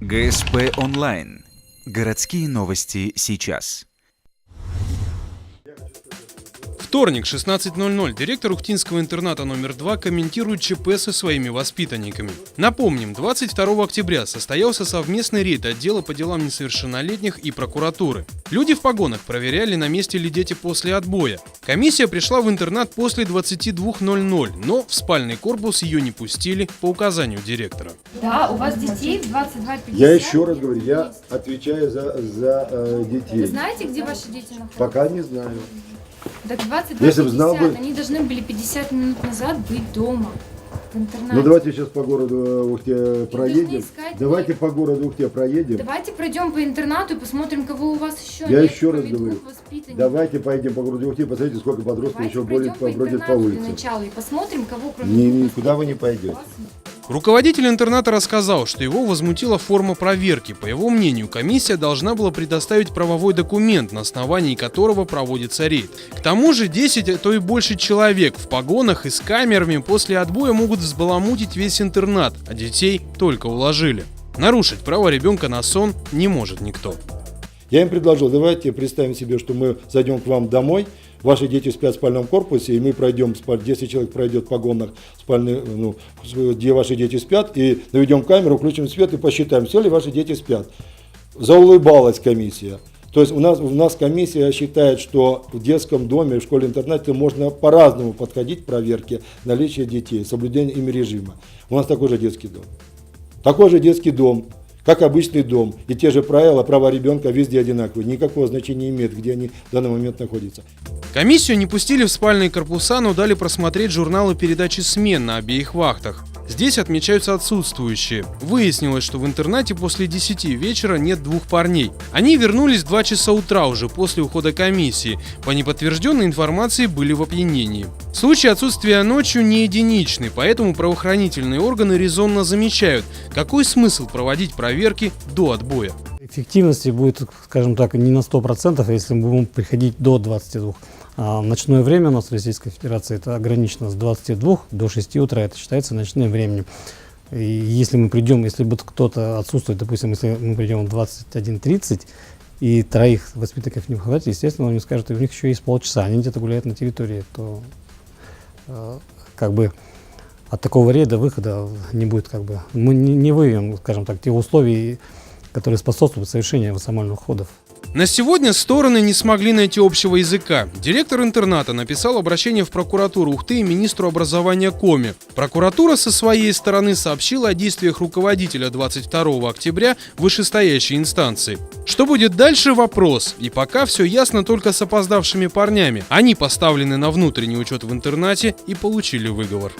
ГСП онлайн. Городские новости сейчас. Вторник, 16:00. Директор Ухтинского интерната номер 2 комментирует ЧП со своими воспитанниками. Напомним, 22 октября состоялся совместный рейд отдела по делам несовершеннолетних и прокуратуры. Люди в погонах проверяли, на месте ли дети после отбоя. Комиссия пришла в интернат после 22:00, но в спальный корпус ее не пустили по указанию директора. Да, у вас детей в 22:50. Я еще раз говорю, я отвечаю за детей. Вы знаете, где ваши дети находятся? Пока не знаю. Так Если бы знал 22:50, бы- они должны были 50 минут назад быть дома, в интернате. Ну давайте сейчас по городу Ухте проедем. искать Давайте по городу Ухте проедем. Давайте пройдем по интернату и посмотрим, кого у вас еще Я нет, еще раз кроме говорю. двух воспитанников. Давайте поедем по городу Ухте, посмотрите, сколько подростков Давайте еще пройдем бродит по интернату для улице. начала и посмотрим, кого кроме Никуда вы не пойдете. Руководитель интерната рассказал, что его возмутила форма проверки. По его мнению, комиссия должна была предоставить правовой документ, на основании которого проводится рейд. К тому же 10, а то и больше человек в погонах и с камерами после отбоя могут взбаламутить весь интернат, а детей только уложили. Нарушить право ребенка на сон не может никто. Я им предложил, давайте представим себе, что мы зайдем к вам домой, ваши дети спят в спальном корпусе, и мы пройдем, 10 человек пройдет в погонах, где ваши дети спят, и наведем камеру, включим свет и посчитаем, все ли ваши дети спят. Заулыбалась комиссия. То есть у нас комиссия считает, что в детском доме, в школе-интернате можно по-разному подходить к проверке наличия детей, соблюдения ими режима. У нас такой же детский дом. Такой же детский дом, как обычный дом. И те же правила, права ребенка везде одинаковые. Никакого значения не имеет, где они в данный момент находятся. Комиссию не пустили в спальные корпуса, но дали просмотреть журналы передачи смен на обеих вахтах. Здесь отмечаются отсутствующие. Выяснилось, что в интернате после 10 вечера нет двух парней. Они вернулись в 2 часа утра уже после ухода комиссии. По неподтвержденной информации были в опьянении. Случай отсутствия ночью не единичный, поэтому правоохранительные органы резонно замечают, какой смысл проводить проверки до отбоя. Эффективности будет, скажем так, не на 100%, если мы будем приходить до 22. А ночное время у нас в Российской Федерации это ограничено с 22 до 6 утра, это считается ночным временем. И если мы придем, если будет кто-то отсутствует, допустим, если мы придем в 21:30 и троих воспитанников не хватит, естественно, он мне скажет, и у них еще есть полчаса, они где-то гуляют на территории, то как бы от такого рейда выхода не будет, как бы мы не выявим, скажем так, те условия, которые способствуют совершению эмоциональных ходов. На сегодня стороны не смогли найти общего языка. Директор интерната написал обращение в прокуратуру Ухты и министру образования Коми. Прокуратура со своей стороны сообщила о действиях руководителя 22 октября вышестоящей инстанции. Что будет дальше – вопрос. И пока все ясно только с опоздавшими парнями. Они поставлены на внутренний учет в интернате и получили выговор.